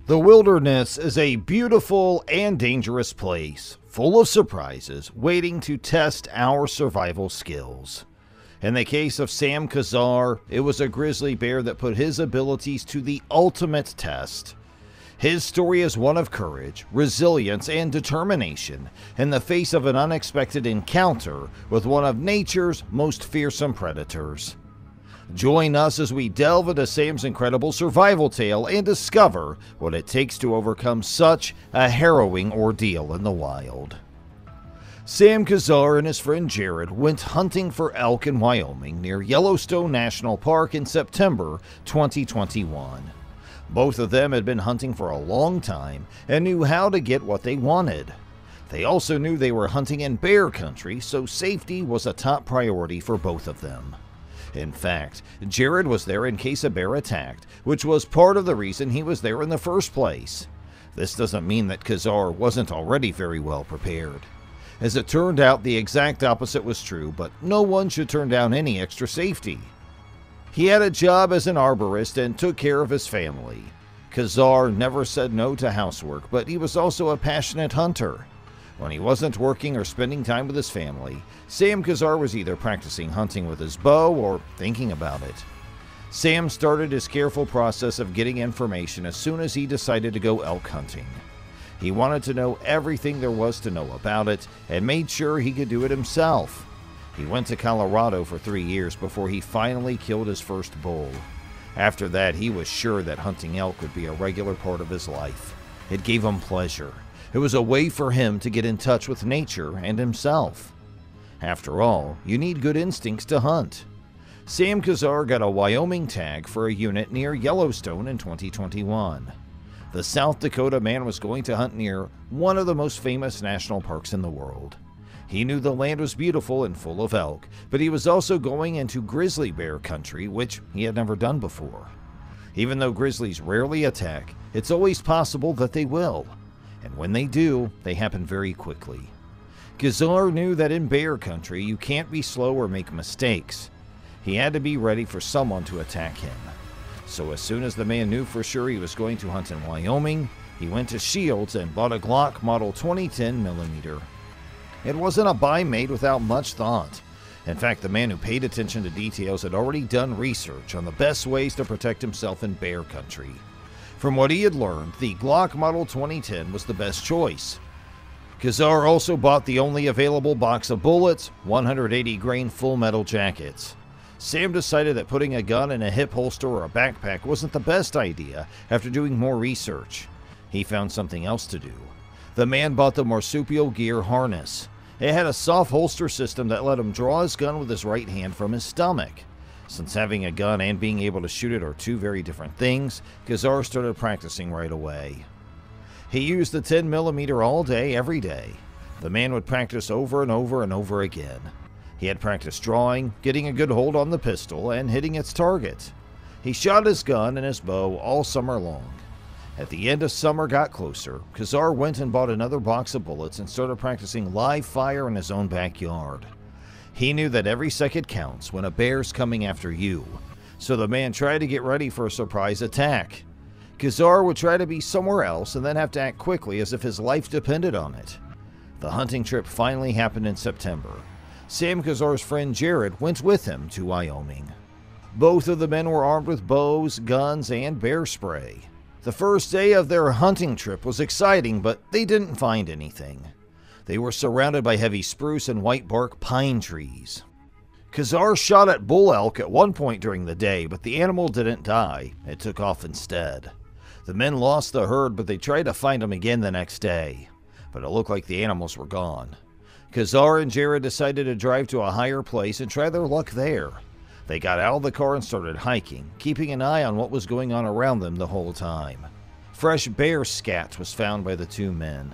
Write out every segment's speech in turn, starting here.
The wilderness is a beautiful and dangerous place, full of surprises, waiting to test our survival skills. In the case of Sam Kezar, it was a grizzly bear that put his abilities to the ultimate test. His story is one of courage, resilience, and determination in the face of an unexpected encounter with one of nature's most fearsome predators. Join us as we delve into Sam's incredible survival tale and discover what it takes to overcome such a harrowing ordeal in the wild. Sam Kezar and his friend Jared went hunting for elk in Wyoming near Yellowstone National Park in September 2021. Both of them had been hunting for a long time and knew how to get what they wanted. They also knew they were hunting in bear country, so safety was a top priority for both of them. In fact, Jared was there in case a bear attacked, which was part of the reason he was there in the first place. This doesn't mean that Kezar wasn't already very well prepared. As it turned out, the exact opposite was true, but no one should turn down any extra safety. He had a job as an arborist and took care of his family. Kezar never said no to housework, but he was also a passionate hunter. When he wasn't working or spending time with his family, Sam Kezar was either practicing hunting with his bow or thinking about it. Sam started his careful process of getting information as soon as he decided to go elk hunting. He wanted to know everything there was to know about it and made sure he could do it himself. He went to Colorado for 3 years before he finally killed his first bull. After that, he was sure that hunting elk would be a regular part of his life. It gave him pleasure. It was a way for him to get in touch with nature and himself. After all, you need good instincts to hunt. Sam Kezar got a Wyoming tag for a unit near Yellowstone in 2021. The South Dakota man was going to hunt near one of the most famous national parks in the world. He knew the land was beautiful and full of elk, but he was also going into grizzly bear country, which he had never done before. Even though grizzlies rarely attack, it's always possible that they will. And when they do, they happen very quickly. Kezar knew that in bear country, you can't be slow or make mistakes. He had to be ready for someone to attack him. So as soon as the man knew for sure he was going to hunt in Wyoming, he went to Shields and bought a Glock model 2010mm. It wasn't a buy made without much thought. In fact, the man who paid attention to details had already done research on the best ways to protect himself in bear country. From what he had learned, the Glock Model 2010 was the best choice. Kezar also bought the only available box of bullets, 180 grain full metal jackets. Sam decided that putting a gun in a hip holster or a backpack wasn't the best idea after doing more research. He found something else to do. The man bought the marsupial gear harness. It had a soft holster system that let him draw his gun with his right hand from his stomach. Since having a gun and being able to shoot it are two very different things, Kezar started practicing right away. He used the 10mm all day, every day. The man would practice over and over and over again. He had practiced drawing, getting a good hold on the pistol, and hitting its target. He shot his gun and his bow all summer long. At the end of summer got closer, Kezar went and bought another box of bullets and started practicing live fire in his own backyard. He knew that every second counts when a bear's coming after you, so the man tried to get ready for a surprise attack. Kezar would try to be somewhere else and then have to act quickly as if his life depended on it. The hunting trip finally happened in September. Sam Kezar's friend Jared went with him to Wyoming. Both of the men were armed with bows, guns, and bear spray. The first day of their hunting trip was exciting, but they didn't find anything. They were surrounded by heavy spruce and white bark pine trees. Kezar shot at bull elk at one point during the day, but the animal didn't die. It took off instead. The men lost the herd, but they tried to find them again the next day. But it looked like the animals were gone. Kezar and Jared decided to drive to a higher place and try their luck there. They got out of the car and started hiking, keeping an eye on what was going on around them the whole time. Fresh bear scat was found by the two men.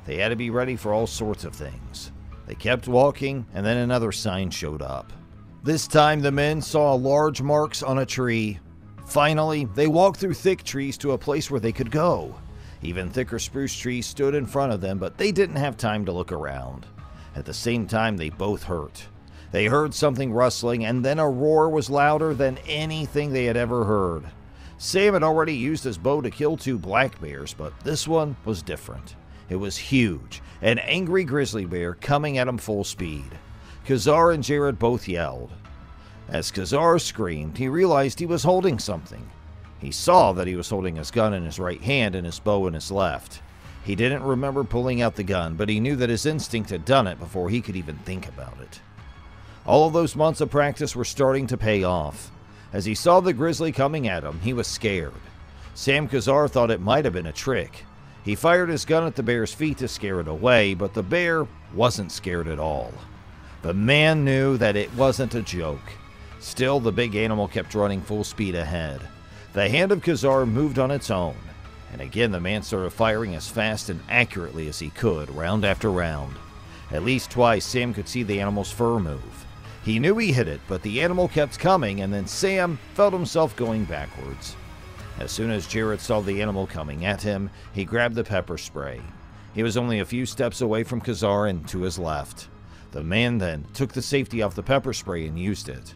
They had to be ready for all sorts of things. They kept walking, and then another sign showed up. This time the men saw large marks on a tree. Finally, they walked through thick trees to a place where they could go. Even thicker spruce trees stood in front of them, but they didn't have time to look around. At the same time, they both hurt. They heard something rustling, and then a roar was louder than anything they had ever heard. Sam had already used his bow to kill 2 black bears, but this one was different. It was huge, an angry grizzly bear coming at him full speed. Kezar and Jared both yelled. As Kezar screamed, he realized he was holding something. He saw that he was holding his gun in his right hand and his bow in his left. He didn't remember pulling out the gun, but he knew that his instinct had done it before he could even think about it. All of those months of practice were starting to pay off. As he saw the grizzly coming at him, he was scared. Sam Kezar thought it might have been a trick. He fired his gun at the bear's feet to scare it away, but the bear wasn't scared at all. The man knew that it wasn't a joke. Still, the big animal kept running full speed ahead. The hand of Kezar moved on its own, and again the man started firing as fast and accurately as he could, round after round. At least twice, Sam could see the animal's fur move. He knew he hit it, but the animal kept coming, and then Sam felt himself going backwards. As soon as Jared saw the animal coming at him, he grabbed the pepper spray. He was only a few steps away from Kezar and to his left. The man then took the safety off the pepper spray and used it.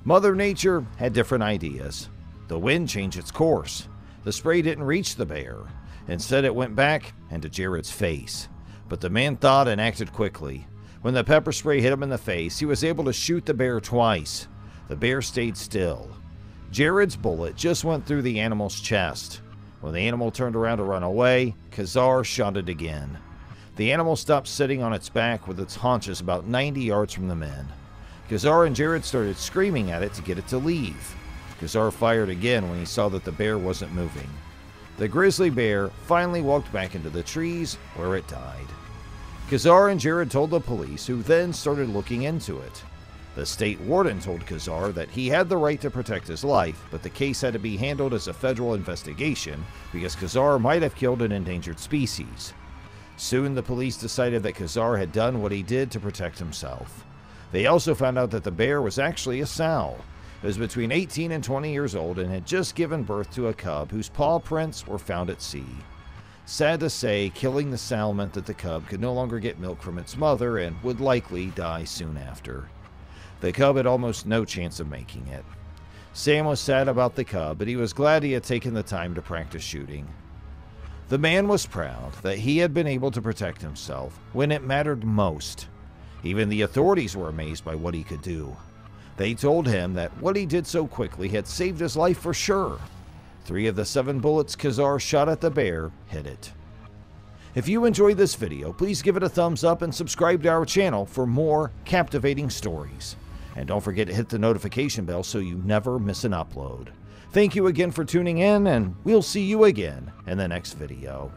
Mother Nature had different ideas. The wind changed its course. The spray didn't reach the bear. Instead, it went back into Jared's face. But the man thought and acted quickly. When the pepper spray hit him in the face, he was able to shoot the bear twice. The bear stayed still. Jared's bullet just went through the animal's chest. When the animal turned around to run away, Kezar shot it again. The animal stopped sitting on its back with its haunches about 90 yards from the men. Kezar and Jared started screaming at it to get it to leave. Kezar fired again when he saw that the bear wasn't moving. The grizzly bear finally walked back into the trees where it died. Kezar and Jared told the police, who then started looking into it. The state warden told Kezar that he had the right to protect his life, but the case had to be handled as a federal investigation because Kezar might have killed an endangered species. Soon the police decided that Kezar had done what he did to protect himself. They also found out that the bear was actually a sow. It was between 18 and 20 years old and had just given birth to a cub whose paw prints were found at sea. Sad to say, killing the sow meant that the cub could no longer get milk from its mother and would likely die soon after. The cub had almost no chance of making it. Sam was sad about the cub, but he was glad he had taken the time to practice shooting. The man was proud that he had been able to protect himself when it mattered most. Even the authorities were amazed by what he could do. They told him that what he did so quickly had saved his life for sure. 3 of the 7 bullets Kezar shot at the bear hit it. If you enjoyed this video, please give it a thumbs up and subscribe to our channel for more captivating stories. And don't forget to hit the notification bell so you never miss an upload. Thank you again for tuning in, and we'll see you again in the next video.